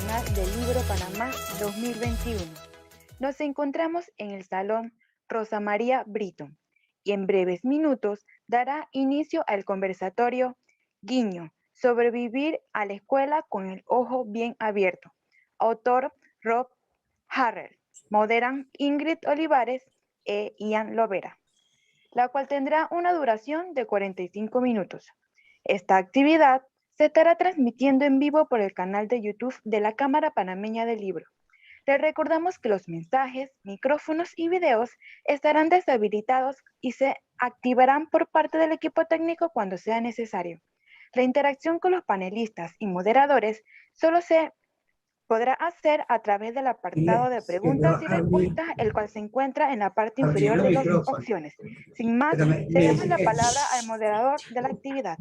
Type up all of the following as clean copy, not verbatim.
Internacional del Libro Panamá 2021. Nos encontramos en el Salón Rosa María Brito y en breves minutos dará inicio al conversatorio Güiño, Sobrevivir a la escuela con el ojo bien abierto. Autor Rob Harrell, Moderan Ingrid Olivares e Lovera, la cual tendrá una duración de 45 minutos. Esta actividad se estará transmitiendo en vivo por el canal de YouTube de la Cámara Panameña del Libro. Les recordamos que los mensajes, micrófonos y videos estarán deshabilitados y se activarán por parte del equipo técnico cuando sea necesario. La interacción con los panelistas y moderadores solo se podrá hacer a través del apartado de preguntas y respuestas, el cual se encuentra en la parte inferior de las opciones. Sin más, cedemos la palabra al moderador de la actividad.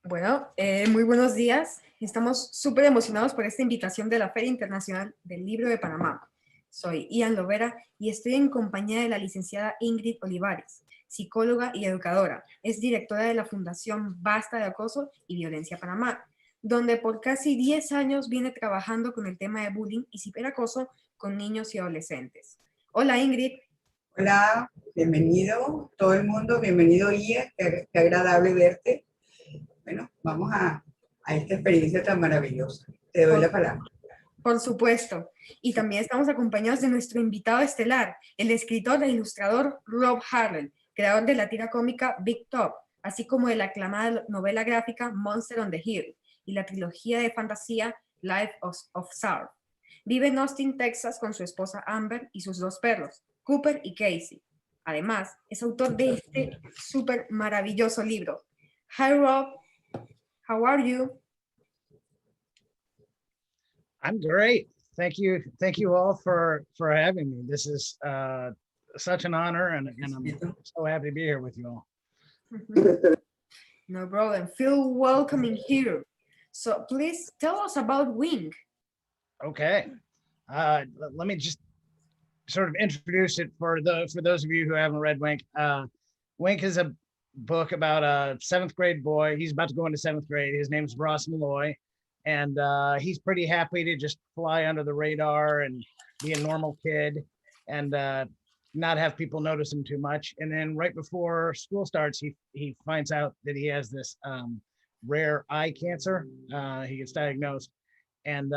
Bueno, muy buenos días. Estamos súper emocionados por esta invitación de la Feria Internacional del Libro de Panamá. Soy Lovera y estoy en compañía de la licenciada Ingrid Olivares, psicóloga y educadora. Es directora de la Fundación Basta de Acoso y Violencia Panamá, donde por casi 10 años viene trabajando con el tema de bullying y ciberacoso con niños y adolescentes. Hola, Ingrid. Hola, bienvenido todo el mundo, bienvenido Ian, qué agradable verte. Bueno, vamos a esta experiencia tan maravillosa. Te doy la palabra. Por supuesto. Y también estamos acompañados de nuestro invitado estelar, el escritor e ilustrador Rob Harrell, creador de la tira cómica Big Top, así como de la aclamada novela gráfica Monster on the Hill y la trilogía de fantasía Life of Sarv. Vive en Austin, Texas, con su esposa Amber y sus 2 perros, Cooper y Casey. Además, es autor de este súper maravilloso libro. Hi Rob, how are you? I'm great. Thank you all for having me. This is such an honor, and I'm so happy to be here with you all. No problem. Feel welcome in here. So please tell us about Wink. Okay. Let me just sort of introduce it for those of you who haven't read Wink. Wink is a book about a 7th grade boy. He's about to go into 7th grade. His name's Ross Malloy, and he's pretty happy to just fly under the radar and be a normal kid and not have people notice him too much. And then right before school starts, he finds out that he has this rare eye cancer. He gets diagnosed, and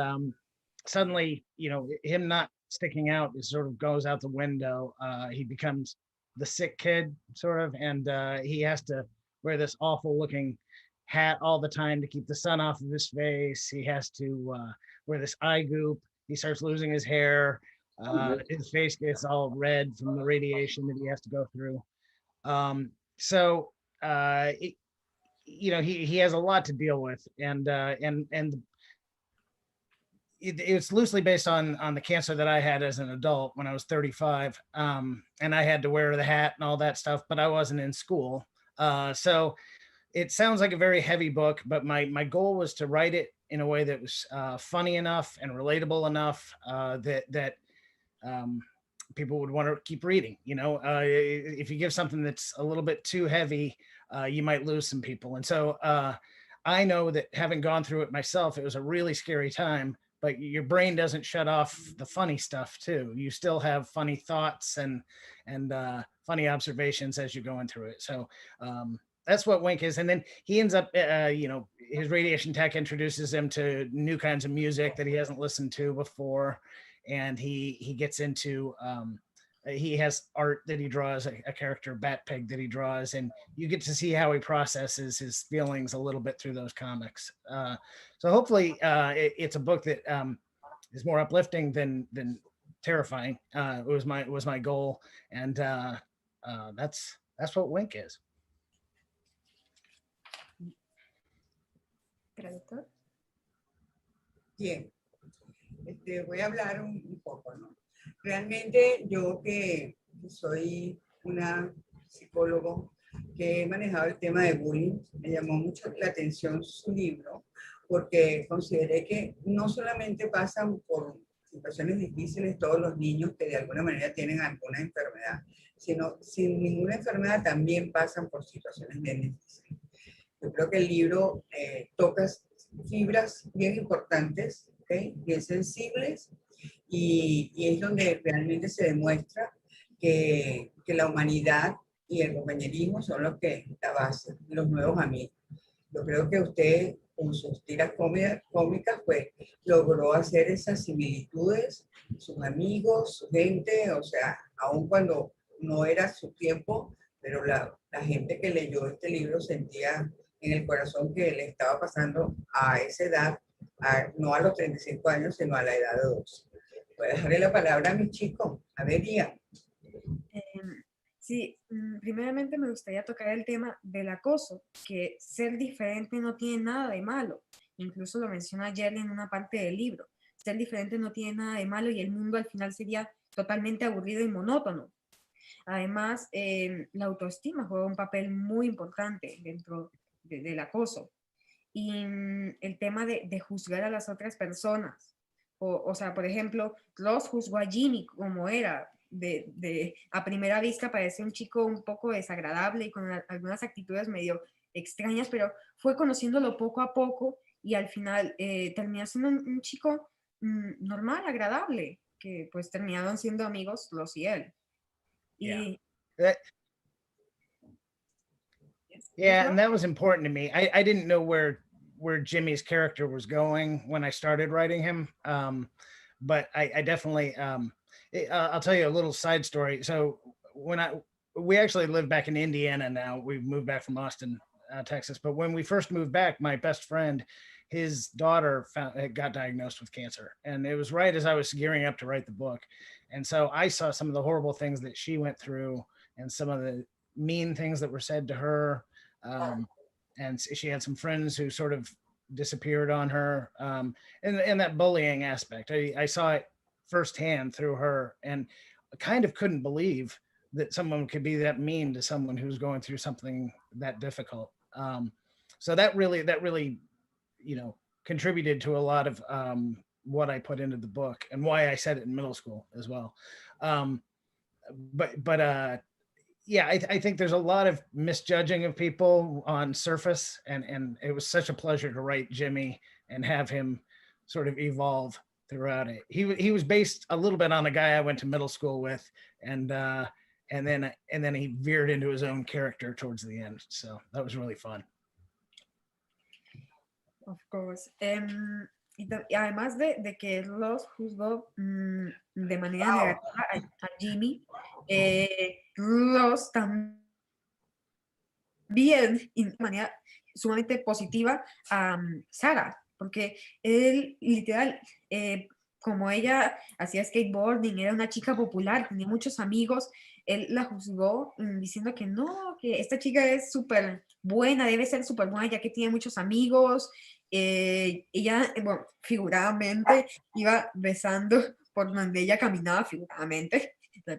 suddenly, you know, him not sticking out, it sort of goes out the window. He becomes the sick kid, sort of, and he has to wear this awful looking hat all the time to keep the sun off of his face. He has to wear this eye goop. He starts losing his hair. His face gets all red from the radiation that he has to go through. You know, he has a lot to deal with, and it's loosely based on the cancer that I had as an adult when I was 35, and I had to wear the hat and all that stuff, but I wasn't in school. So it sounds like a very heavy book, but my goal was to write it in a way that was funny enough and relatable enough that people would want to keep reading. You know, if you give something that's a little bit too heavy, you might lose some people. And so I know that having gone through it myself, it was a really scary time, but your brain doesn't shut off the funny stuff too. You still have funny thoughts and funny observations as you're going through it. So that's what Wink is. And then he ends up, you know, his radiation tech introduces him to new kinds of music that he hasn't listened to before. And he gets into, he has art that he draws, a character, Bat Pig, that he draws. And you get to see how he processes his feelings a little bit through those comics. So hopefully it's a book that is more uplifting than terrifying. It was my goal. And that's what Wink is. Bien, voy a hablar un poco, ¿no? Realmente yo que soy una psicólogo que he manejado el tema de bullying, me llamó mucho la atención su libro, porque consideré que no solamente pasan por situaciones difíciles todos los niños que de alguna manera tienen alguna enfermedad, sino sin ninguna enfermedad también pasan por situaciones bien difíciles. Yo creo que el libro toca fibras bien importantes, ¿okay? Bien sensibles, y es donde realmente se demuestra que la humanidad y el compañerismo son los que la base, los nuevos amigos. Yo creo que usted, con sus tiras cómicas, pues logró hacer esas similitudes, sus amigos, su gente, o sea, aun cuando no era su tiempo, pero la gente que leyó este libro sentía en el corazón que le estaba pasando a esa edad, no a los 35 años, sino a la edad de 12. Voy a dejarle la palabra a mi chico. A ver, Ian. Sí, primeramente me gustaría tocar el tema del acoso, que ser diferente no tiene nada de malo. Incluso lo menciona Jerry en una parte del libro. Ser diferente no tiene nada de malo y el mundo al final sería totalmente aburrido y monótono. Además, la autoestima juega un papel muy importante dentro del acoso. Y el tema de juzgar a las otras personas. O sea, por ejemplo, Ross juzgó a Jimmy como era. A primera vista parece un chico un poco desagradable y con algunas actitudes medio extrañas, pero fue conociéndolo poco a poco y al final terminó siendo un chico normal, agradable, que pues terminaron siendo amigos Ross y él. Y, Yeah, and that was important to me. I didn't know where Jimmy's character was going when I started writing him, but I definitely I'll tell you a little side story. So we actually live back in Indiana now. We've moved back from Austin, Texas. But when we first moved back, my best friend, his daughter got diagnosed with cancer, and it was right as I was gearing up to write the book. And so I saw some of the horrible things that she went through and some of the mean things that were said to her. And she had some friends who sort of disappeared on her, and that bullying aspect. I saw it firsthand through her, and I kind of couldn't believe that someone could be that mean to someone who's going through something that difficult. So that really, you know, contributed to a lot of what I put into the book and why I said it in middle school as well. Yeah, I think there's a lot of misjudging of people on surface, and it was such a pleasure to write Jimmy and have him sort of evolve throughout it. He was based a little bit on a guy I went to middle school with, and then he veered into his own character towards the end. So that was really fun. Of course. Y además de que Ross juzgó de manera negativa a Jimmy, Ross también de manera sumamente positiva a Sarah, porque él literal, como ella hacía skateboarding, era una chica popular, tenía muchos amigos, él la juzgó diciendo que no, que esta chica es súper buena, debe ser súper buena ya que tiene muchos amigos. Ella, bueno, figuradamente iba besando por donde ella caminaba, figuradamente,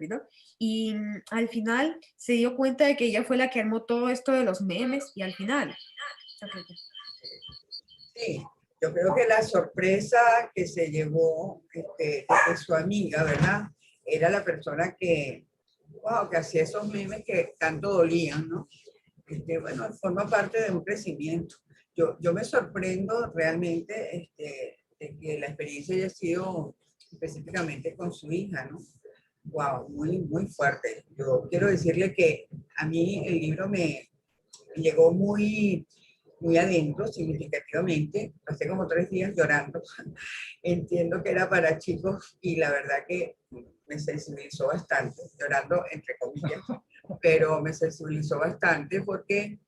¿no? Y al final se dio cuenta de que ella fue la que armó todo esto de los memes y al final. Sí, yo creo que la sorpresa que se llevó de su amiga, ¿verdad? Era la persona que, wow, que hacía esos memes que tanto dolían, ¿no? Bueno, forma parte de un crecimiento. Yo me sorprendo realmente de que la experiencia haya sido específicamente con su hija, ¿no? Wow, muy, muy fuerte. Yo quiero decirle que a mí el libro me llegó muy, muy adentro, significativamente. Pasé como 3 días llorando. Entiendo que era para chicos y la verdad que me sensibilizó bastante, llorando entre comillas, pero me sensibilizó bastante porque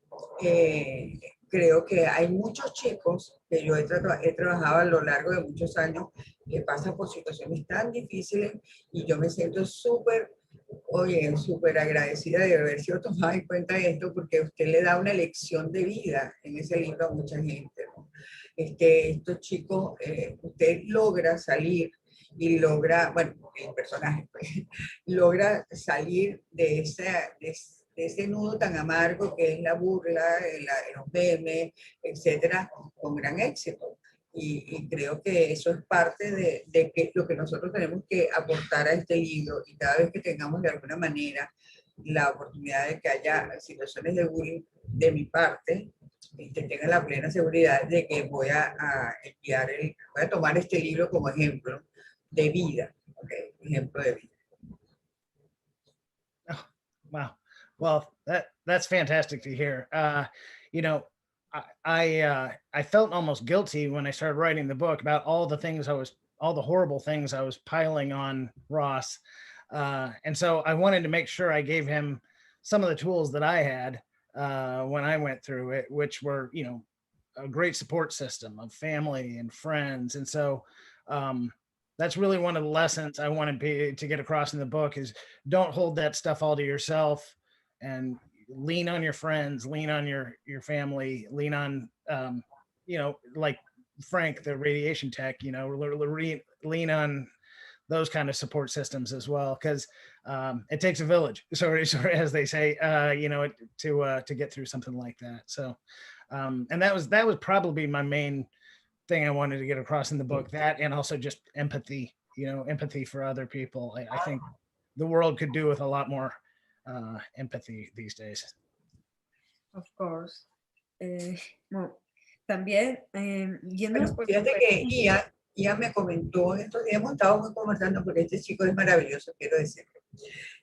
creo que hay muchos chicos que yo he trabajado a lo largo de muchos años que pasan por situaciones tan difíciles y yo me siento súper agradecida de haber sido tomada en cuenta de esto porque usted le da una lección de vida en ese libro a mucha gente, ¿no? Estos chicos, usted logra salir y logra, bueno, el personaje pues, logra salir de ese nudo tan amargo que es la burla, los memes, etcétera, con gran éxito. y creo que eso es parte de que lo que nosotros tenemos que aportar a este libro, y cada vez que tengamos de alguna manera la oportunidad de que haya situaciones de bullying de mi parte, tenga la plena seguridad de que voy a voy a tomar este libro como ejemplo de vida, ¿okay? Ejemplo de vida. Oh, wow. Well, that's fantastic to hear. You know, I felt almost guilty when I started writing the book about all the horrible things I was piling on Ross. And so I wanted to make sure I gave him some of the tools that I had when I went through it, which were, you know, a great support system of family and friends. And so that's really one of the lessons I wanted to get across in the book is don't hold that stuff all to yourself, and lean on your friends, lean on your family, lean on, you know, like Frank, the radiation tech, you know, lean on those kind of support systems as well, because it takes a village, so as they say, you know, to get through something like that. So, and that was probably my main thing I wanted to get across in the book, that, and also just empathy, you know, empathy for other people. I think the world could do with a lot more empathy these days. Of course. Bueno, también, yéndonos por Fíjate que Ian me comentó, en estos días hemos estado muy conversando, porque este chico es maravilloso, quiero decirlo.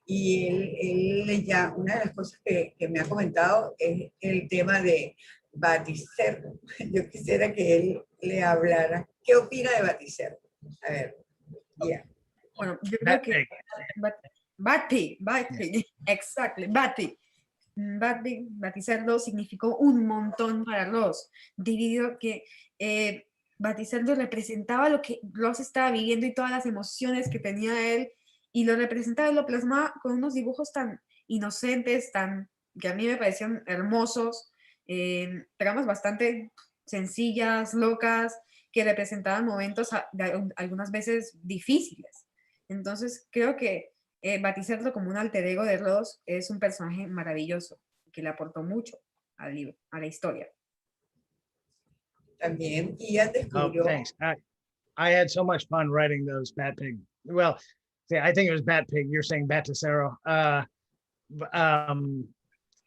Y él ya, una de las cosas que me ha comentado es el tema de Baticerdo. Yo quisiera que él le hablara. ¿Qué opina de Baticerdo? A ver, Ian. Bueno, yo creo que Bad Pig, exactly, Bad Pig. Baticerdo significó un montón para Ross, debido a que Baticerdo representaba lo que Ross estaba viviendo y todas las emociones que tenía él, y lo representaba y lo plasmaba con unos dibujos tan inocentes, que a mí me parecían hermosos, tramas bastante sencillas, locas, que representaban momentos algunas veces difíciles. Entonces creo que Baticerdo, como un alter ego de Ross, es un personaje maravilloso que le aportó mucho al libro, a la historia. También Ian descubrió. Oh, thanks. I had so much fun writing those Bat Pig. Well, see, I think it was Bat Pig. You're saying Baticero. And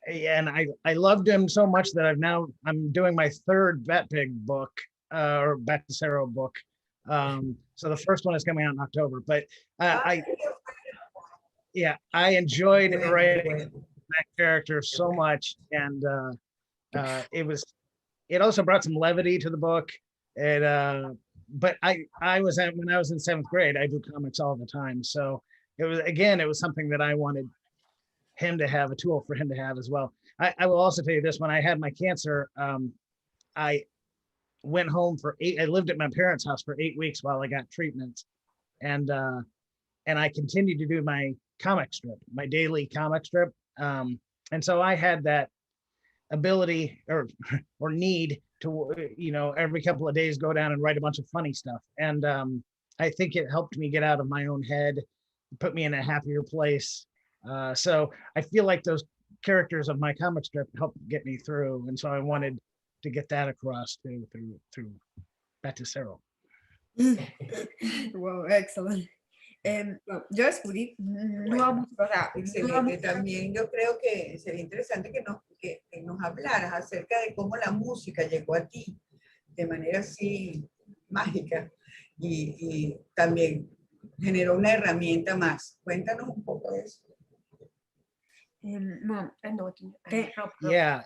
I loved him so much that I'm doing my third Bat Pig book, or Baticero book. So the first one is coming out in October. But I enjoyed writing that character so much, and it also brought some levity to the book. But when I was in 7th grade, I do comics all the time, so it was something that I wanted him to have, a tool for him to have as well. I will also tell you this: when I had my cancer, I went home I lived at my parents' house for 8 weeks while I got treatment, and I continued to do my comic strip, my daily comic strip. And so I had that ability or need to, you know, every couple of days go down and write a bunch of funny stuff. And I think it helped me get out of my own head, put me in a happier place. So I feel like those characters of my comic strip helped get me through. And so I wanted to get that across through Baticero. Wow, excellent. Yo descubrí Excelente. También yo creo que sería interesante que nos hablaras acerca de cómo la música llegó a ti de manera así mágica y también generó una herramienta más. Cuéntanos un poco de eso. Yeah,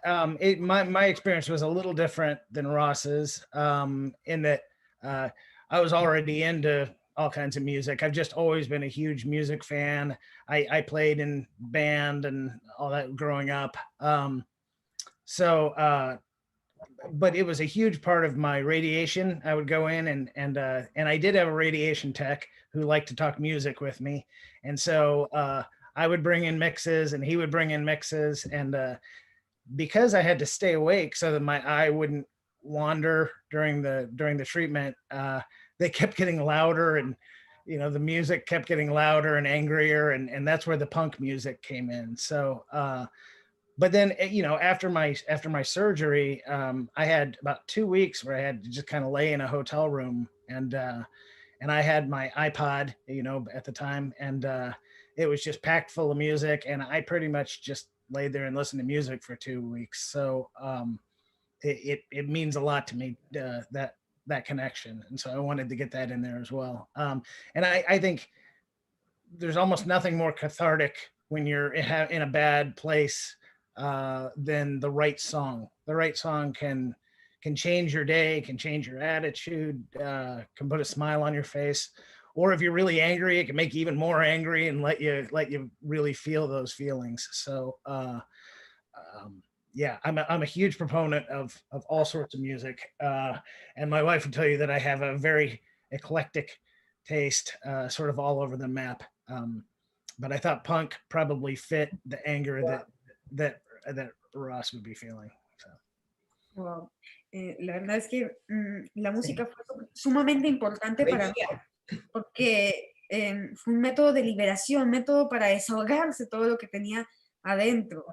my experience was a little different than Ross's, in that I was already into all kinds of music. I've just always been a huge music fan. I played in band and all that growing up. But it was a huge part of my radiation. I would go in and I did have a radiation tech who liked to talk music with me. And so I would bring in mixes and he would bring in mixes. And because I had to stay awake so that my eye wouldn't wander during the treatment, they kept getting louder, and you know, the music kept getting louder and angrier, and that's where the punk music came in. So but then, you know, after my surgery, I had about 2 weeks where I had to just kind of lay in a hotel room, and I had my iPod, you know, at the time, and it was just packed full of music, and I pretty much just laid there and listened to music for 2 weeks. So it means a lot to me, that connection, and so I wanted to get that in there as well. And I think there's almost nothing more cathartic when you're in a bad place than the right song. The right song can change your day, can change your attitude, can put a smile on your face. Or if you're really angry, it can make you even more angry and let you really feel those feelings. So yeah, I'm a huge proponent of all sorts of music. And my wife would tell you that I have a very eclectic taste, sort of all over the map. But I thought punk probably fit the anger that Ross would be feeling. So. Wow. La verdad es que la música fue sumamente importante para mí, porque fue un método de liberación, un método para desahogarse todo lo que tenía adentro,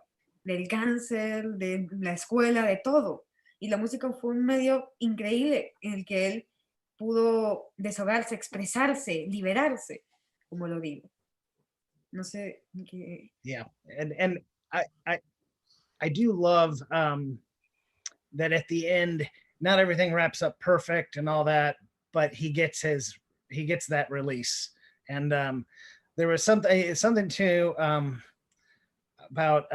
del cáncer, de la escuela, de todo. Y la música fue un medio increíble en el que él pudo desahogarse, expresarse, liberarse, como lo digo. No sé qué. Yeah, and I do love that at the end, not everything wraps up perfect and all that, but he gets that release. And there was something too about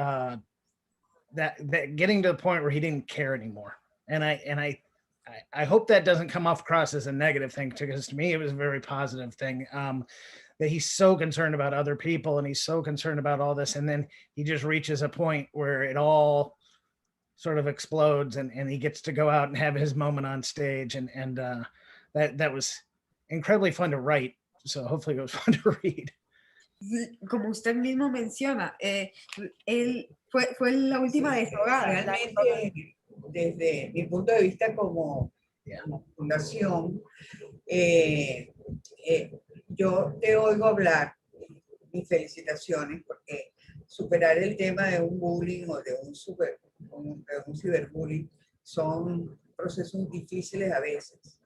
that getting to the point where he didn't care anymore. And I hope that doesn't come off across as a negative thing, because to me it was a very positive thing. That he's so concerned about other people and he's so concerned about all this, and then he just reaches a point where it all sort of explodes, and he gets to go out and have his moment on stage, and that was incredibly fun to write. So hopefully it was fun to read. Como usted mismo menciona, él fue la última desahogada. Realmente, desde mi punto de vista como fundación, yo te oigo hablar, mis felicitaciones, porque superar el tema de un bullying o de un ciberbullying son procesos difíciles a veces,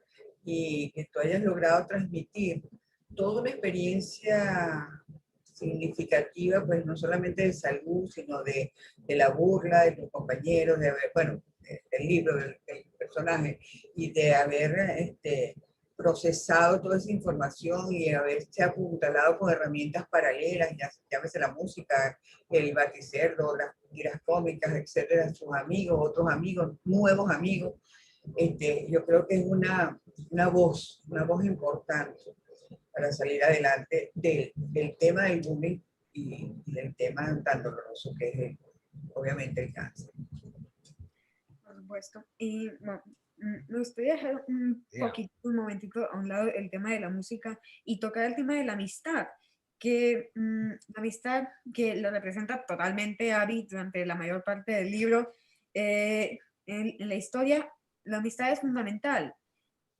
y que tú hayas logrado transmitir toda una experiencia significativa, pues no solamente de salud, sino de la burla de tus compañeros, de haber, bueno, del libro, del personaje, y de haber procesado toda esa información y haberse apuntalado con herramientas paralelas, llámese la música, el baticerdo, las tiras cómicas, etcétera, sus amigos, otros amigos, nuevos amigos. Yo creo que es una voz importante para salir adelante del tema del bullying y del tema tan doloroso que es obviamente el cáncer. Por supuesto. Y bueno, me gustaría dejar un momentito a un lado el tema de la música y tocar el tema de la amistad, que la amistad que lo representa totalmente Abby durante la mayor parte del libro. En la historia, la amistad es fundamental.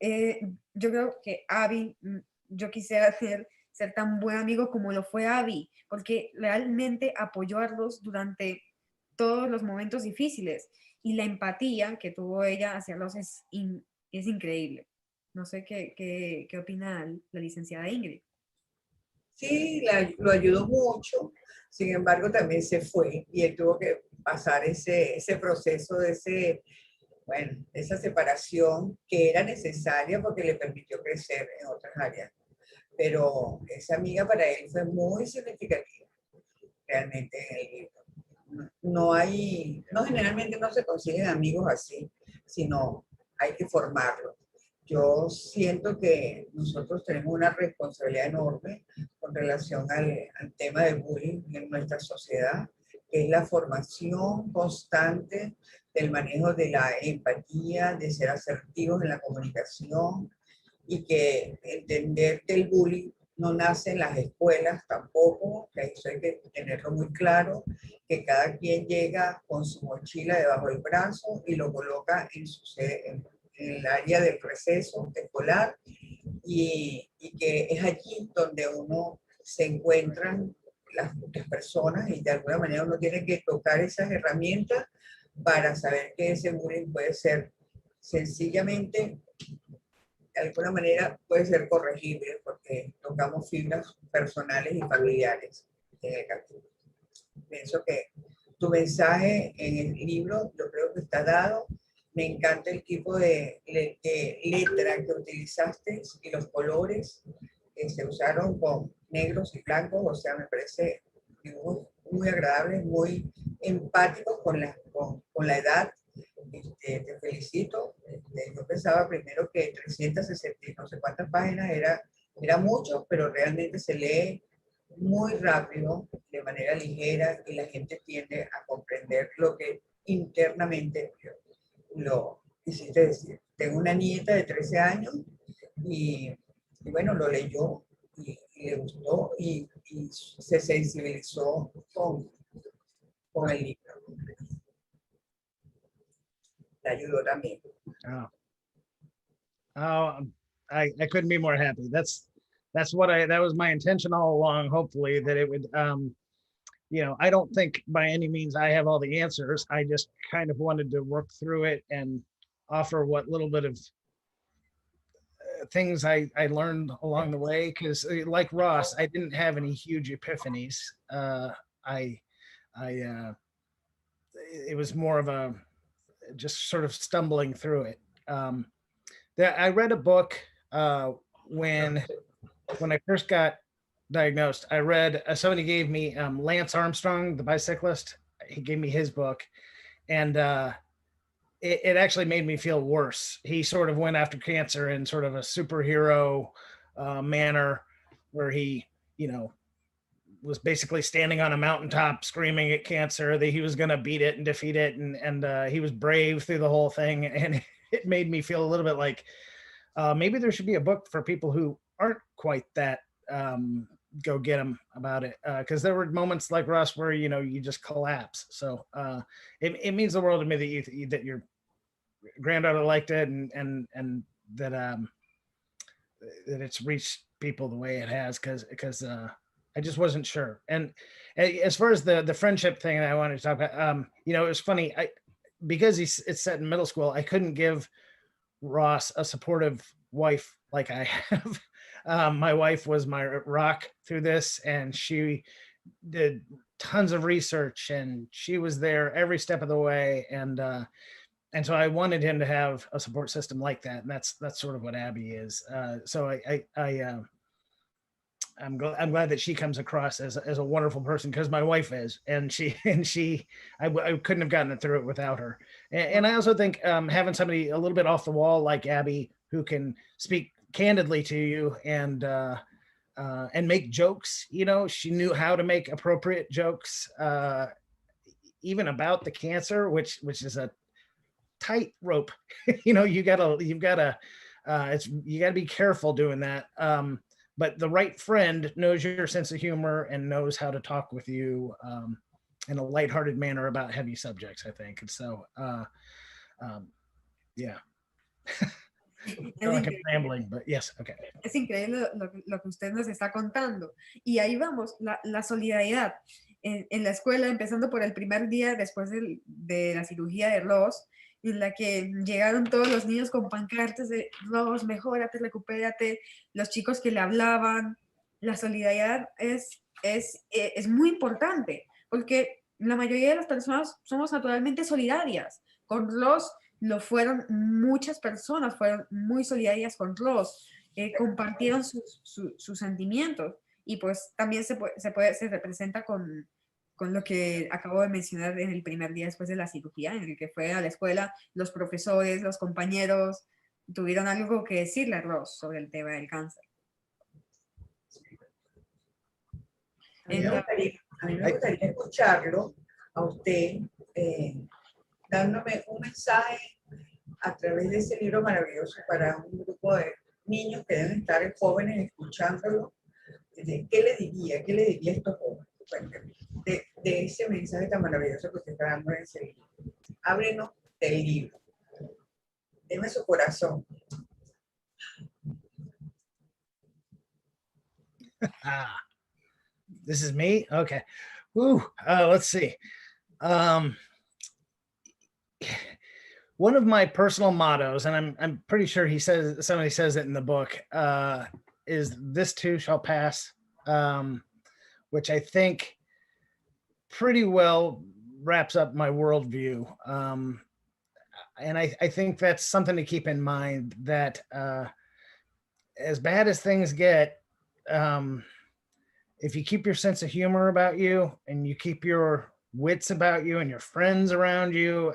Yo creo que Abby, yo quisiera ser tan buen amigo como lo fue Abby, porque realmente apoyó a Ross durante todos los momentos difíciles, y la empatía que tuvo ella hacia Ross es increíble. No sé qué opina la licenciada Ingrid. Sí, lo ayudó mucho, sin embargo también se fue y él tuvo que pasar ese proceso de esa separación que era necesaria porque le permitió crecer en otras áreas. Pero esa amiga para él fue muy significativa, realmente en el libro. Generalmente no se consiguen amigos así, sino hay que formarlos. Yo siento que nosotros tenemos una responsabilidad enorme con relación al tema del bullying en nuestra sociedad, que es la formación constante del manejo de la empatía, de ser asertivos en la comunicación, y que entender que el bullying no nace en las escuelas tampoco, que eso hay que tenerlo muy claro, que cada quien llega con su mochila debajo del brazo y lo coloca en el área del receso escolar, y que es allí donde uno se encuentran las personas, y de alguna manera uno tiene que tocar esas herramientas para saber que ese bullying puede ser sencillamente, de alguna manera puede ser corregible, porque tocamos fibras personales y familiares en el capítulo. Pienso que tu mensaje en el libro, yo creo que está dado. Me encanta el tipo de letra que utilizaste y los colores que se usaron con negros y blancos, o sea, me parece dibujos muy agradables, muy empáticos con la edad. Te felicito. Yo pensaba primero que 360 y no sé cuántas páginas era mucho, pero realmente se lee muy rápido, de manera ligera, y la gente tiende a comprender lo que internamente lo quisiste decir. Tengo una nieta de 13 años y bueno, lo leyó y le gustó y se sensibilizó con el libro. Le ayudó también. Oh, oh, I couldn't be more happy. That's what that was my intention all along. Hopefully that it would, you know, I don't think by any means I have all the answers. I just kind of wanted to work through it and offer what little bit of things I learned along the way. Because like Ross, I didn't have any huge epiphanies. It was more of a just sort of stumbling through it. I read a book when I first got diagnosed. I read, somebody gave me Lance Armstrong, the bicyclist. He gave me his book, and it actually made me feel worse. He sort of went after cancer in sort of a superhero manner, where he, you know, was basically standing on a mountaintop screaming at cancer that he was going to beat it and defeat it, and he was brave through the whole thing. And it made me feel a little bit like maybe there should be a book for people who aren't quite that go get them about it, because there were moments like Russ where, you know, you just collapse. So it means the world to me that your granddaughter liked it, and that that it's reached people the way it has, because I just wasn't sure. And as far as the friendship thing that I wanted to talk about, you know, it was funny. Because it's set in middle school, I couldn't give Ross a supportive wife like I have. My wife was my rock through this, and she did tons of research, and she was there every step of the way. And so I wanted him to have a support system like that, and that's sort of what Abby is. So I'm glad that she comes across as a wonderful person, because my wife is, and I couldn't have gotten it through it without her. And I also think having somebody a little bit off the wall like Abby, who can speak candidly to you and make jokes. You know, she knew how to make appropriate jokes, even about the cancer, which is a tight rope. You know, you gotta be careful doing that. But the right friend knows your sense of humor and knows how to talk with you in a lighthearted manner about heavy subjects, I think. And so, yeah. Like I'm rambling, but yes, okay. Es increíble lo que usted nos está contando. Y ahí vamos, la solidaridad en la escuela, empezando por el primer día después de la cirugía de Ross, en la que llegaron todos los niños con pancartas de Ross, mejórate, recupérate, los chicos que le hablaban. La solidaridad es muy importante, porque la mayoría de las personas somos naturalmente solidarias. Con Ross lo fueron, muchas personas fueron muy solidarias con Ross, compartieron sus sentimientos, y pues también se representa con lo que acabo de mencionar en el primer día después de la cirugía, en el que fue a la escuela, los profesores, los compañeros tuvieron algo que decirle a Ross sobre el tema del cáncer. A mí me gustaría escucharlo a usted, dándome un mensaje a través de ese libro maravilloso para un grupo de niños que deben estar jóvenes escuchándolo. ¿Qué le diría a estos jóvenes? Cuénteme, de ese mensaje tan maravilloso que usted está dando en ese libro. Háblenos del libro. Deme su corazón. This is me? Okay. Woo, let's see. One of my personal mottos, and I'm pretty sure somebody says it in the book, is "This too shall pass," which I think pretty well wraps up my worldview. And I think that's something to keep in mind, that as bad as things get, if you keep your sense of humor about you, and you keep your wits about you and your friends around you,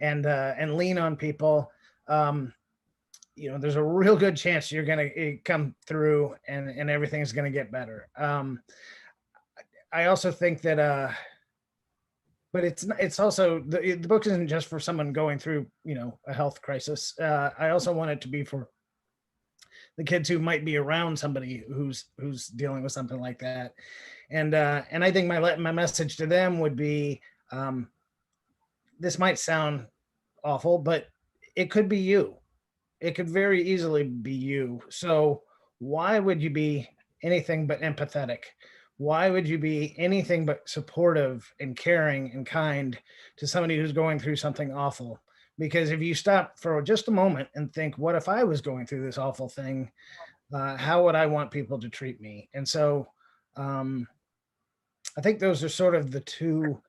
and lean on people, you know, there's a real good chance you're going to come through, and everything's going to get better. I also think that, but it's also, the book isn't just for someone going through, you know, a health crisis. I also want it to be for the kids who might be around somebody who's dealing with something like that. And I think my message to them would be, this might sound awful, but it could be you. It could very easily be you. So why would you be anything but empathetic? Why would you be anything but supportive and caring and kind to somebody who's going through something awful? Because if you stop for just a moment and think, what if I was going through this awful thing? How would I want people to treat me? And so I think those are sort of the two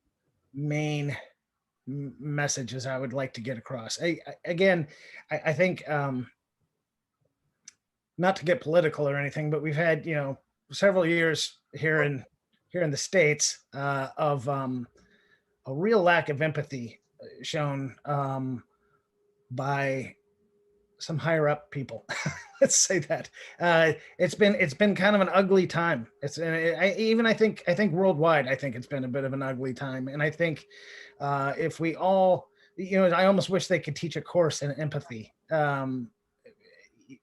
main messages I would like to get across. I think, not to get political or anything, but we've had, you know, several years here in the States of a real lack of empathy shown by some higher up people. Let's say that. It's been kind of an ugly time. I think worldwide, I think it's been a bit of an ugly time. And I think if we all, you know, I almost wish they could teach a course in empathy,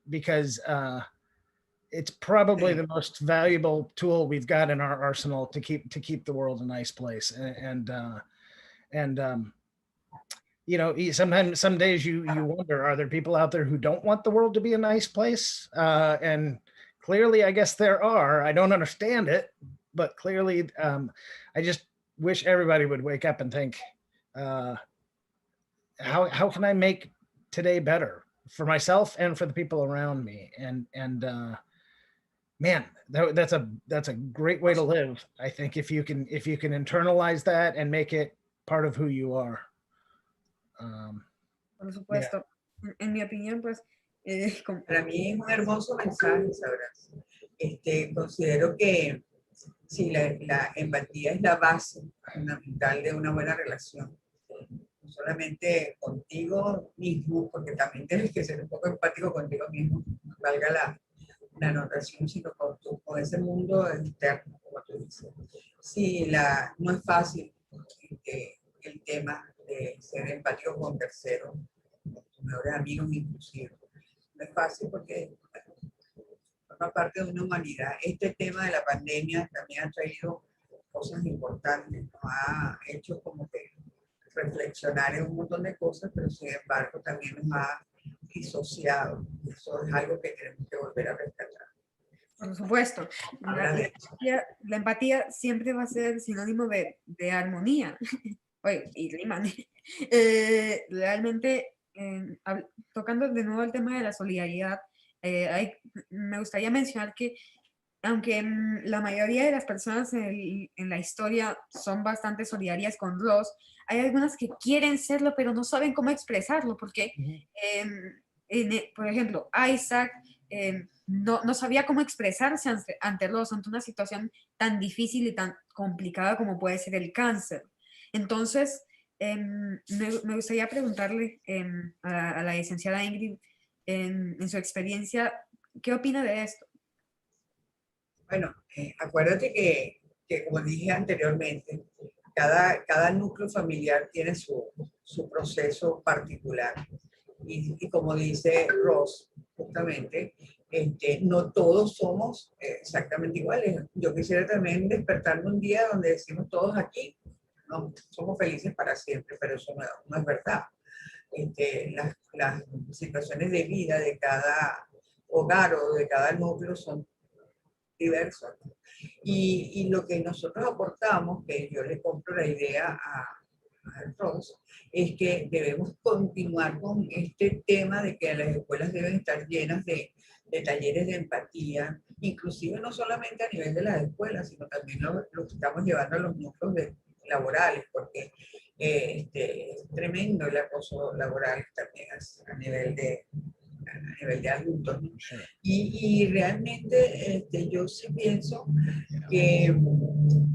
because it's probably the most valuable tool we've got in our arsenal to keep the world a nice place. And you know, sometimes, some days you wonder, are there people out there who don't want the world to be a nice place? And clearly, I guess there are. I don't understand it, but clearly, I just wish everybody would wake up and think, how can I make today better for myself and for the people around me? And man, that's a great way to live. I think if you can internalize that and make it part of who you are. Por supuesto, en mi opinión, pues, para mí es un hermoso mensaje, sabrás. Considero que sí, la empatía es la base fundamental de una buena relación. No solamente contigo mismo, porque también tienes que ser un poco empático contigo mismo, valga la anotación, sino con ese mundo externo, como tú dices. Sí, no es fácil el tema de ser empático con terceros, con tus mejores amigos inclusive. No es fácil porque forma parte de una humanidad. Este tema de la pandemia también ha traído cosas importantes, nos ha hecho como que reflexionar en un montón de cosas, pero sin embargo también nos ha disociado. Eso es algo que tenemos que volver a rescatar. Por supuesto, la empatía siempre va a ser sinónimo de armonía. Oye, y riman. Realmente, tocando de nuevo el tema de la solidaridad, me gustaría mencionar que aunque la mayoría de las personas en la historia son bastante solidarias con Ross, hay algunas que quieren serlo, pero no saben cómo expresarlo, porque, por ejemplo, Isaac no sabía cómo expresarse ante Ross, ante una situación tan difícil y tan complicada como puede ser el cáncer. Entonces, me gustaría preguntarle a la licenciada Ingrid, en su experiencia, ¿qué opina de esto? Bueno, acuérdate que como dije anteriormente, cada núcleo familiar tiene su proceso particular. Y como dice Ross, justamente, no todos somos exactamente iguales. Yo quisiera también despertarme un día donde decimos todos aquí, no somos felices para siempre, pero eso no es verdad. Las situaciones de vida de cada hogar o de cada núcleo son diversos. Y lo que nosotros aportamos, que yo le compro la idea a Ross, es que debemos continuar con este tema de que las escuelas deben estar llenas de talleres de empatía, inclusive no solamente a nivel de las escuelas, sino también lo estamos llevando a los núcleos laborales, porque es tremendo el acoso laboral también a nivel de adultos, ¿no? Y realmente yo sí pienso que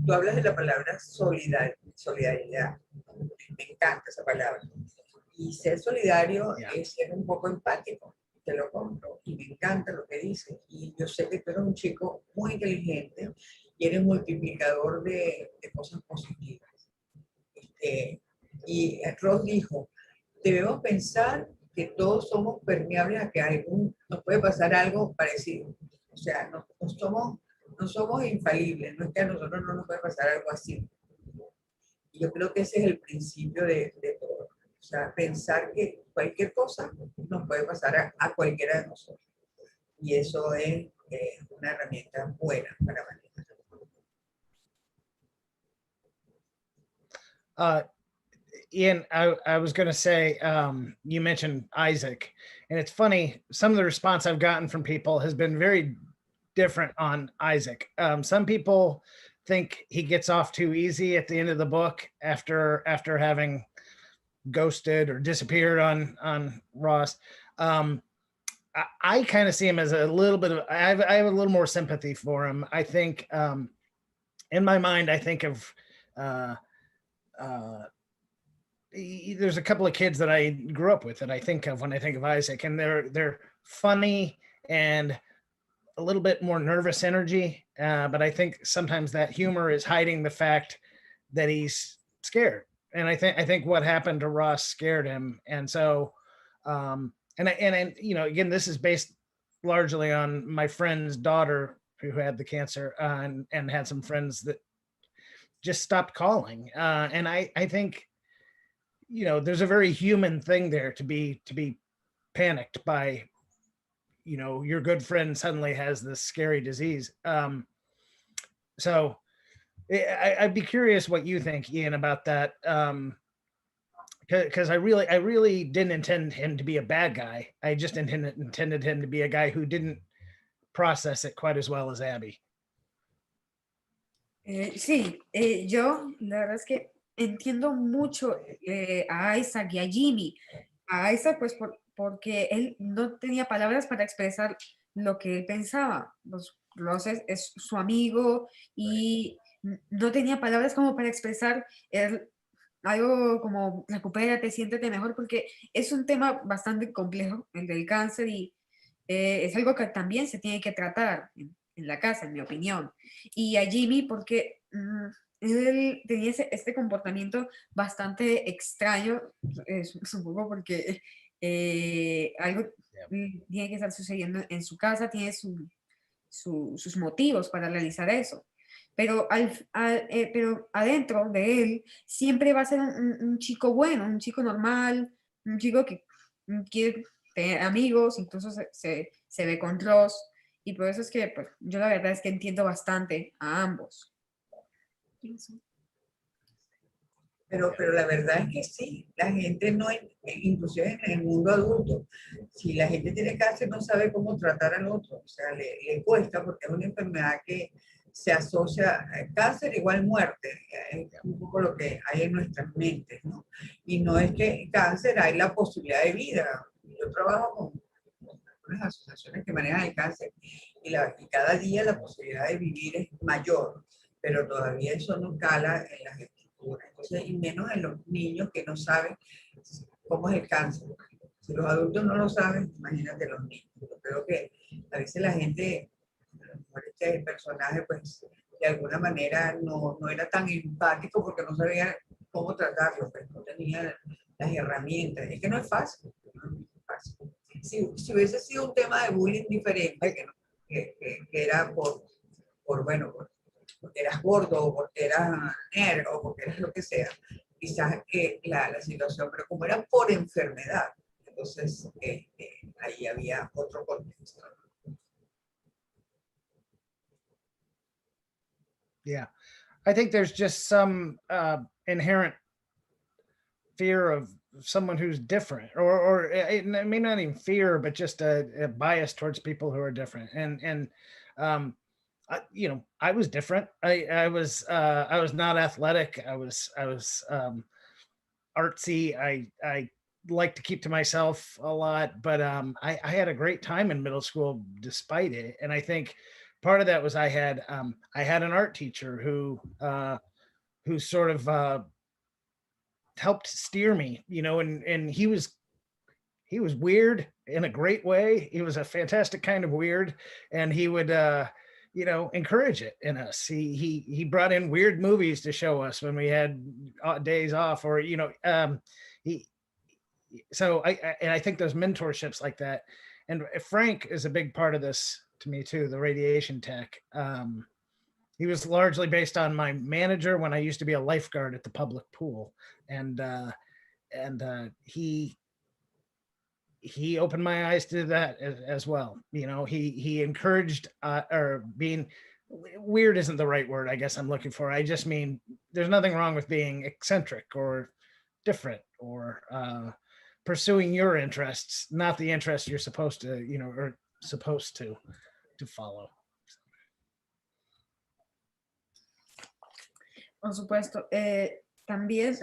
tú hablas de la palabra solidaridad. Me encanta esa palabra. Y ser solidario es ser un poco empático. Te lo compro y me encanta lo que dices. Y yo sé que tú eres un chico muy inteligente y eres multiplicador de cosas positivas. Y Ross dijo, debemos pensar que todos somos permeables a que nos puede pasar algo parecido. O sea, no somos infalibles, no es que a nosotros no nos puede pasar algo así. Y yo creo que ese es el principio de todo. O sea, pensar que cualquier cosa nos puede pasar a cualquiera de nosotros. Y eso es una herramienta buena para manejar. Ian, I was going to say, you mentioned Isaac, and it's funny, some of the response I've gotten from people has been very different on Isaac. Some people think he gets off too easy at the end of the book after having ghosted or disappeared on Ross. I kind of see him as a little bit of, I have a little more sympathy for him. I think in my mind, I think of, there's a couple of kids that I grew up with that I think of when I think of Isaac, and they're funny and a little bit more nervous energy. But I think sometimes that humor is hiding the fact that he's scared. And I think what happened to Ross scared him. And so, and you know, again, this is based largely on my friend's daughter who had the cancer, and had some friends that just stopped calling. And I think, you know, there's a very human thing there to be panicked by, you know, your good friend suddenly has this scary disease. So I'd be curious what you think, Ian, about that. Because I really didn't intend him to be a bad guy. I just intended him to be a guy who didn't process it quite as well as Abby. Sí, yo la verdad es que entiendo mucho a Isaac y a Jimmy. A Isaac pues porque él no tenía palabras para expresar lo que él pensaba. Ross es su amigo y no tenía palabras como para expresar algo como recupérate, siéntete mejor, porque es un tema bastante complejo, el del cáncer, y es algo que también se tiene que tratar en la casa, en mi opinión. Y a Jimmy porque él tenía este comportamiento bastante extraño, supongo porque algo tiene que estar sucediendo en su casa, tiene sus motivos para realizar eso. Pero, pero adentro de él siempre va a ser un chico bueno, un chico normal, un chico que quiere tener amigos, incluso se ve con Ross. Y por eso es que pues, yo la verdad es que entiendo bastante a ambos. Pero la verdad es que sí, la gente no, inclusive en el mundo adulto, si la gente tiene cáncer no sabe cómo tratar al otro, o sea, le cuesta porque es una enfermedad que se asocia a cáncer igual muerte, es un poco lo que hay en nuestras mentes, ¿no? Y no es que cáncer hay la posibilidad de vida. Yo trabajo con unas asociaciones que manejan el cáncer y cada día la posibilidad de vivir es mayor, pero todavía eso no cala en las estructuras. Entonces, y menos en los niños que no saben cómo es el cáncer. Si los adultos no lo saben, imagínate los niños. Yo creo que a veces la gente, este personaje, pues, de alguna manera no era tan empático porque no sabía cómo tratarlo, pues, no tenía las herramientas. Es que no es fácil. No es fácil. Si hubiese sido un tema de bullying diferente, que era porque eras gordo, o porque eras nerd, o porque eras lo que sea, quizás la situación, pero como era por enfermedad, entonces ahí había otro contexto. Yeah. I think there's just some inherent fear of someone who's different, or maybe not even fear, but just a bias towards people who are different. And I was different. I was not athletic. I was artsy. I like to keep to myself a lot, but I had a great time in middle school despite it. And I think part of that was I had an art teacher who sort of helped steer me, and he was weird in a great way. He was a fantastic kind of weird, and he would encourage it in us. He brought in weird movies to show us when we had days off, or I think those mentorships like that. And Frank is a big part of this to me too, the radiation tech. He was largely based on my manager when I used to be a lifeguard at the public pool, and he opened my eyes to that as well. He encouraged, or being weird isn't the right word, I guess I'm looking for. I just mean there's nothing wrong with being eccentric or different, or pursuing your interests, not the interests you're supposed to, or supposed to follow. Por supuesto. También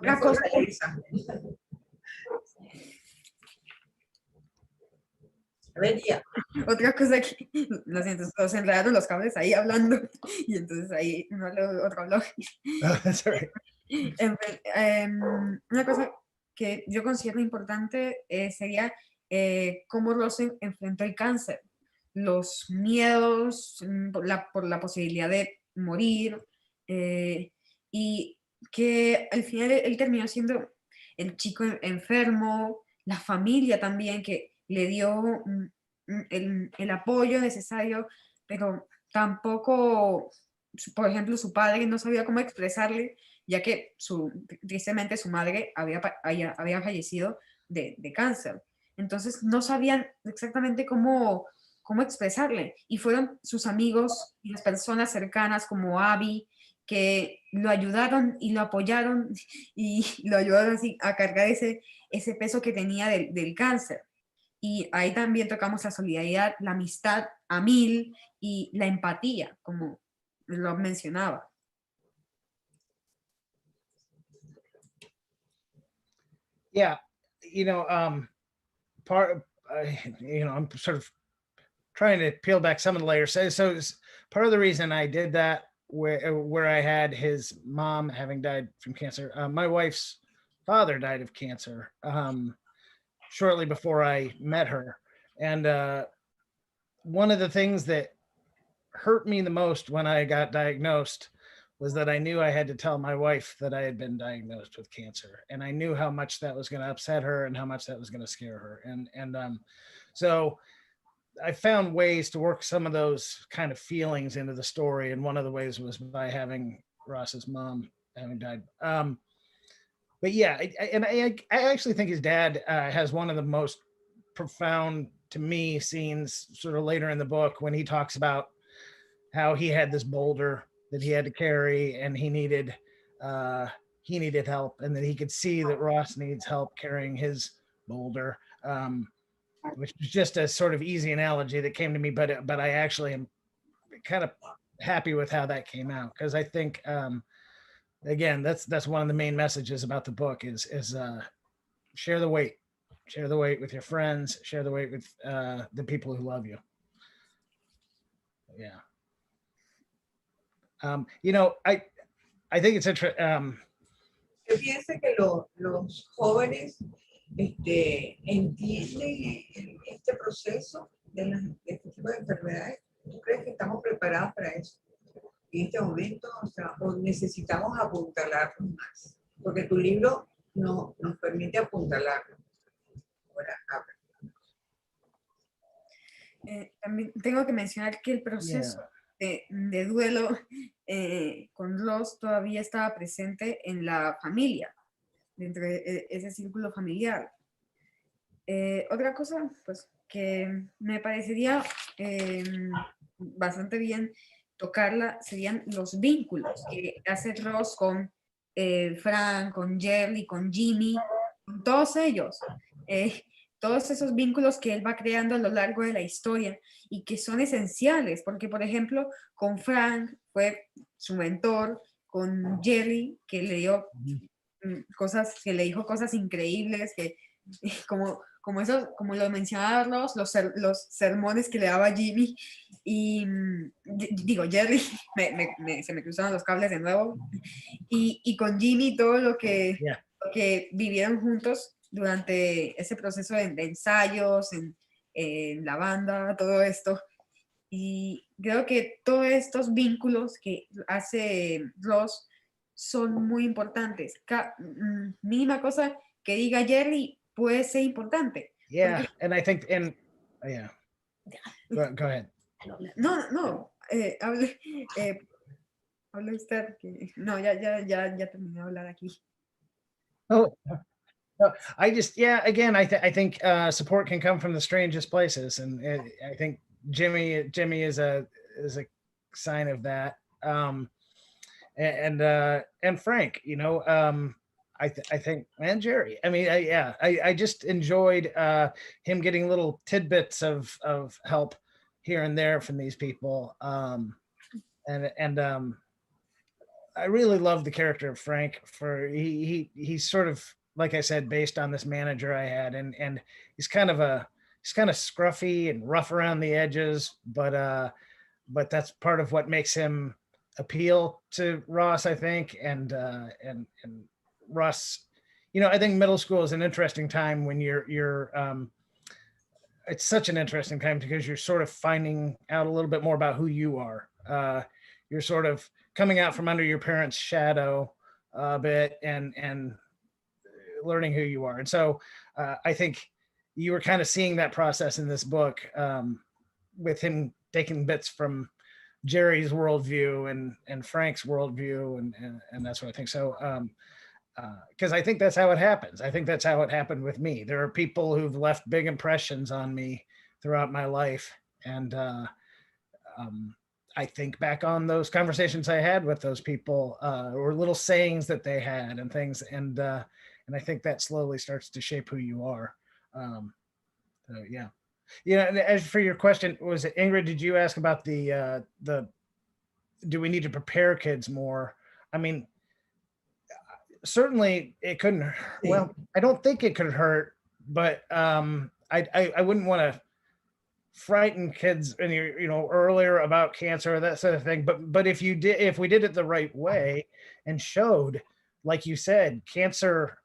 una cosa. Otra cosa que, lo siento, todos se enredaron los cables ahí hablando, y entonces ahí uno habló, otro habló. That's right. Una cosa que yo considero importante sería cómo Ross enfrentó el cáncer, los miedos por la posibilidad de morir, y que al final él terminó siendo el chico enfermo, la familia también que le dio el apoyo necesario, pero tampoco, por ejemplo, su padre no sabía cómo expresarle, ya que tristemente su madre había fallecido de cáncer. Entonces no sabían exactamente cómo expresarle, y fueron sus amigos y las personas cercanas como Abby que lo ayudaron y lo apoyaron y lo ayudaron así a cargar ese peso que tenía del cáncer. Y ahí también tocamos la solidaridad, la amistad a 1000 y la empatía, como lo mencionaba. Yeah, I'm sort of trying to peel back some of the layers. So part of the reason I did that, where I had his mom having died from cancer, my wife's father died of cancer shortly before I met her. And one of the things that hurt me the most when I got diagnosed was that I knew I had to tell my wife that I had been diagnosed with cancer, and I knew how much that was going to upset her and how much that was going to scare her. And so I found ways to work some of those kind of feelings into the story, and one of the ways was by having Ross's mom having died. But yeah, I actually think his dad has one of the most profound, to me, scenes sort of later in the book, when he talks about how he had this boulder that he had to carry, and he needed help, and that he could see that Ross needs help carrying his boulder, which is just a sort of easy analogy that came to me, but I actually am kind of happy with how that came out, because I think again, that's one of the main messages about the book is share the weight with your friends, share the weight with the people who love you. Yeah. I think it's interesting. Yo pienso que los jóvenes entienden este proceso de este tipo de enfermedades. ¿Tú crees que estamos preparados para eso? En este momento, o necesitamos apuntalarnos más, porque tu libro nos permite apuntalarnos. Ahora, también tengo que mencionar que el proceso de duelo con Ross todavía estaba presente en la familia, dentro de ese círculo familiar. Otra cosa, pues, que me parecería bastante bien tocarla serían los vínculos que hace Ross con Frank, con Jerry, con Jimmy, con todos ellos. Todos esos vínculos que él va creando a lo largo de la historia y que son esenciales, porque por ejemplo con Frank fue su mentor, con Jerry que le dio cosas, que le dijo cosas increíbles, que como eso, como lo mencionaba Ross, los sermones que le daba Jimmy y digo Jerry, se me cruzaron los cables de nuevo, y con Jimmy todo lo que vivieron juntos durante ese proceso de ensayos, en la banda, todo esto. Y creo que todos estos vínculos que hace Ross son muy importantes. Mínima cosa que diga Jerry puede ser importante. Yeah, and I think, yeah. Go ahead. No, hable usted. No, ya terminé de hablar aquí. Oh, no, again, I think support can come from the strangest places, and I think Jimmy is a sign of that, and Frank, you know, I think, and Jerry. I mean, I just enjoyed him getting little tidbits of help here and there from these people, and I really love the character of Frank. He's sort of, like I said, based on this manager I had, and he's kind of scruffy and rough around the edges, but that's part of what makes him appeal to Ross, I think, and Russ, you know, I think middle school is an interesting time when you're it's such an interesting time because you're sort of finding out a little bit more about who you are. You're sort of coming out from under your parents' shadow a bit and learning who you are. And so I think you were kind of seeing that process in this book, with him taking bits from Jerry's worldview and Frank's worldview and that sort of thing. So because I think that's how it happens. I think that's how it happened with me. There are people who've left big impressions on me throughout my life. And I think back on those conversations I had with those people, or little sayings that they had and things. And I think that slowly starts to shape who you are. So, yeah. Yeah. And as for your question, was it Ingrid, did you ask about the do we need to prepare kids more? I mean, certainly it couldn't, well, I don't think it could hurt, but I wouldn't want to frighten kids earlier about cancer or that sort of thing. But if we did it the right way and showed, like you said, cancer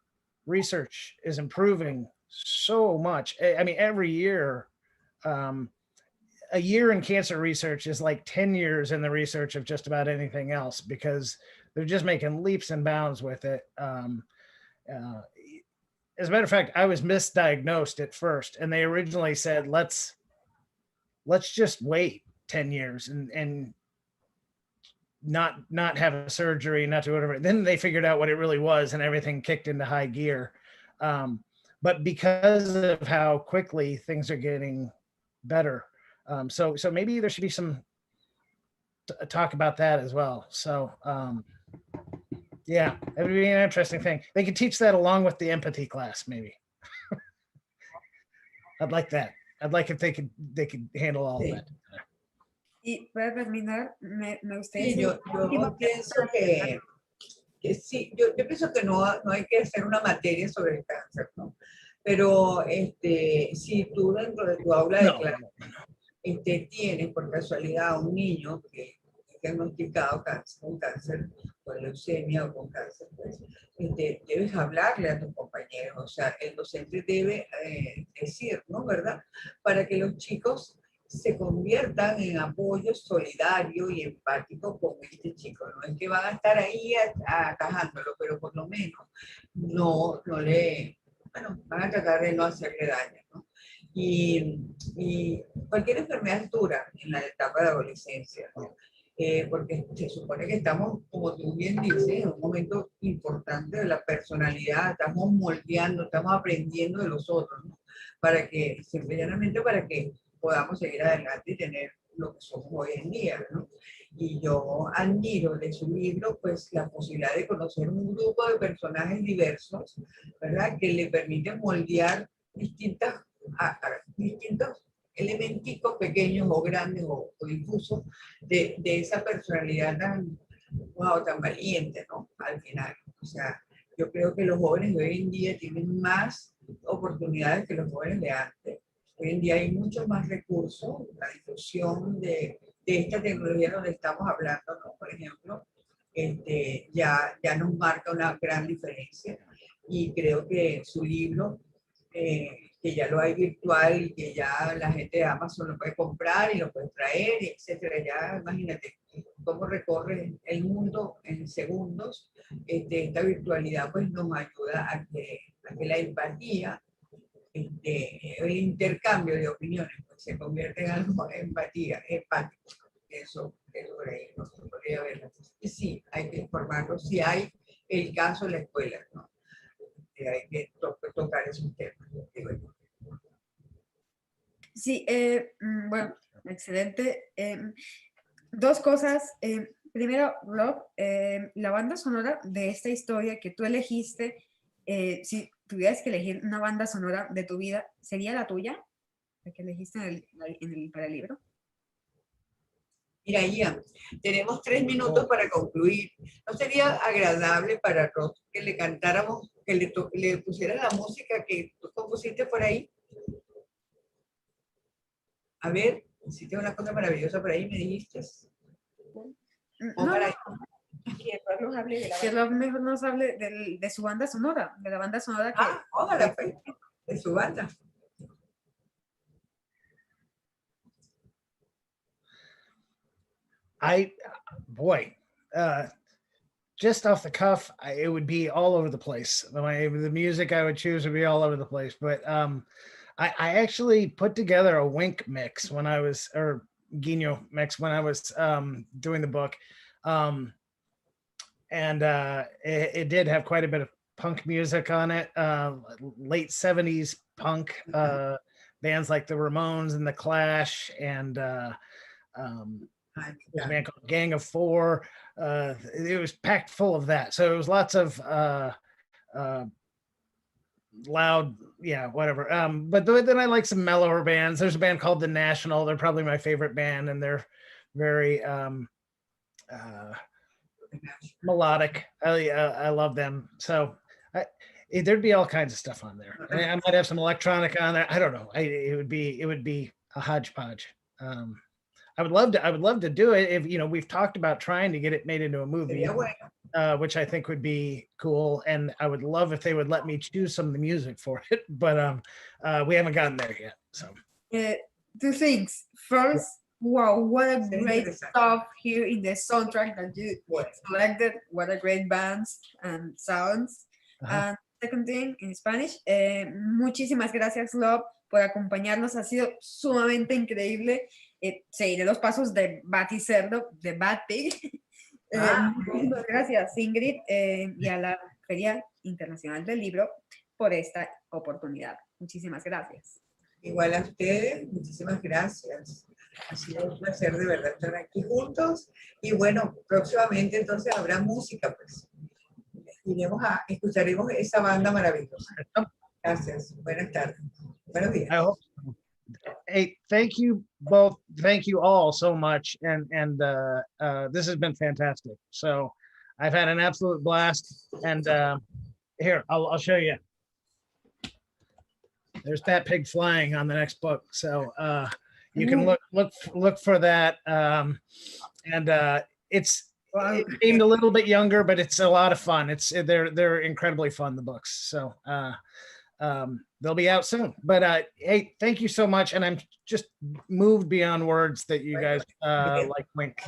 research is improving so much. I mean, every year, a year in cancer research is like 10 years in the research of just about anything else, because they're just making leaps and bounds with it. As a matter of fact, I was misdiagnosed at first, and they originally said, let's just wait 10 years and not have a surgery, not do whatever. Then they figured out what it really was, and everything kicked into high gear. But because of how quickly things are getting better, so maybe there should be some talk about that as well. So yeah, it would be an interesting thing. They could teach that along with the empathy class, maybe. I'd like that. I'd like if they could handle all of that. Y para terminar, me gustaría... Sí, yo pienso que sí, yo pienso que no hay que hacer una materia sobre el cáncer, ¿no? Pero si tú dentro de tu aula de clase tienes por casualidad un niño que es diagnosticado con cáncer, con leucemia o con cáncer, pues, debes hablarle a tus compañeros, o sea, el docente debe decir, ¿no? ¿Verdad? Para que los chicos se conviertan en apoyo solidario y empático con este chico. No es que van a estar ahí atajándolo, pero por lo menos van a tratar de no hacerle daño, ¿no? Y cualquier enfermedad es dura en la etapa de adolescencia, ¿no? Porque se supone que estamos, como tú bien dices, en un momento importante de la personalidad, estamos moldeando, estamos aprendiendo de los otros, ¿no? Para que, simplemente para que podamos seguir adelante y tener lo que somos hoy en día, ¿no? Y yo admiro de su libro, pues, la posibilidad de conocer un grupo de personajes diversos, ¿verdad? Que le permiten moldear distintos elementicos pequeños o grandes o difusos de esa personalidad tan, wow, tan valiente, ¿no? Al final. O sea, yo creo que los jóvenes de hoy en día tienen más oportunidades que los jóvenes de antes. Hoy en día hay muchos más recursos, la difusión de esta tecnología donde estamos hablando, ¿no? Por ejemplo, ya nos marca una gran diferencia y creo que su libro, que ya lo hay virtual y que ya la gente de Amazon lo puede comprar y lo puede traer, etcétera, ya imagínate cómo recorre el mundo en segundos. Esta virtualidad pues nos ayuda a que la empatía, el intercambio de opiniones pues, se convierte en algo empático. Eso por ahí no se podría verlo. Y sí, hay que informarlo. Si hay el caso en la escuela, ¿no? Hay que tocar esos temas. Sí, bueno, excelente. Dos cosas. Primero, Rob, la banda sonora de esta historia que tú elegiste, si tuvieras que elegir una banda sonora de tu vida, ¿sería la tuya? La que elegiste para el libro. Mira, Ian, tenemos 3 minutos para concluir. ¿No sería agradable para Rob que le cantáramos, que le pusiera la música que tú compusiste por ahí? A ver, hiciste una cosa maravillosa por ahí, me dijiste. No, que Rob mejor nos hable de su banda sonora, de la banda sonora que... Ojalá, pues, de su banda. Just off the cuff, it would be all over the place. The music I would choose would be all over the place. But I actually put together a Wink mix when I was, or Güiño mix when I was doing the book. It did have quite a bit of punk music on it, late 70s punk, bands like the Ramones and the Clash, and a band called Gang of Four. It was packed full of that. So it was lots of loud, yeah, whatever. But then I like some mellower bands. There's a band called The National. They're probably my favorite band, and they're very melodic. I love them. So there'd be all kinds of stuff on there. And I might have some electronic on there. I don't know. It would be a hodgepodge. I would love to do it. If, you know, we've talked about trying to get it made into a movie, which I think would be cool. And I would love if they would let me choose some of the music for it, but we haven't gotten there yet. So 2 things. First, wow, what a great stuff here in the soundtrack that you selected. What a great bands and sounds. And second thing, in Spanish, muchísimas gracias, Rob, por acompañarnos. Ha sido sumamente increíble. Seguiré los pasos de Baticerdo, de Bad Pig. Muchas gracias, Ingrid, y a la Feria Internacional del Libro por esta oportunidad. Muchísimas gracias. Igual a ustedes, muchísimas gracias. Ha sido un placer de verdad estar aquí juntos. Y bueno, próximamente entonces habrá música, pues. Escucharemos esa banda maravillosa. Gracias. Buenas tardes. Buenos días. Hey, thank you both. Thank you all so much. And this has been fantastic. So I've had an absolute blast. And here, I'll show you. There's that pig flying on the next book. So you can look for that. It's aimed a little bit younger, but it's a lot of fun. They're incredibly fun, the books. So they'll be out soon. But hey, thank you so much. And I'm just moved beyond words that you guys like Wink.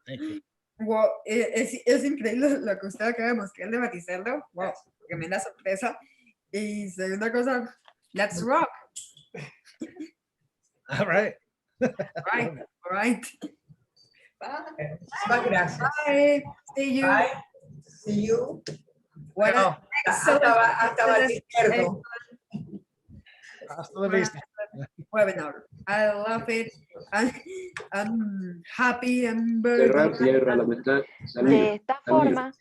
Thank you. Wow, es increíble lo que usted acaba de mostrar de Baticerdo. Wow, tremenda sorpresa. Y segunda cosa, let's rock. All right. All right. Bye. Gracias. Bye. See you. Bye. See you. Bueno, hasta Baticerdo. Hasta la vista. Webinar. I love it. I'm happy and Cerrar, cierra, la mitad, salir. De esta forma,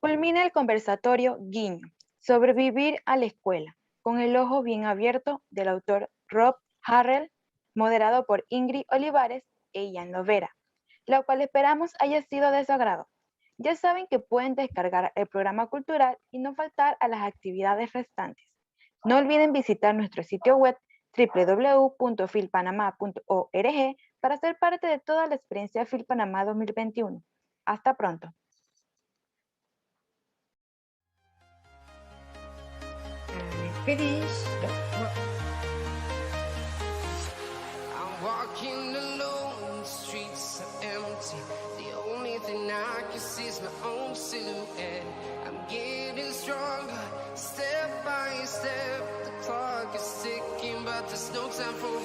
culmina el conversatorio Güiño, Sobrevivir a la escuela, con el ojo bien abierto del autor Rob Harrell, moderado por Ingrid Olivares e Lovera, la cual esperamos haya sido de su agrado. Ya saben que pueden descargar el programa cultural y no faltar a las actividades restantes. No olviden visitar nuestro sitio web www.filpanama.org para ser parte de toda la experiencia Fil Panamá 2021. Hasta pronto. Finish. I'm walking alone, the streets are empty. The only thing I can see is my own silhouette. I'm getting stronger, step by step. The clock is ticking, but there's no time for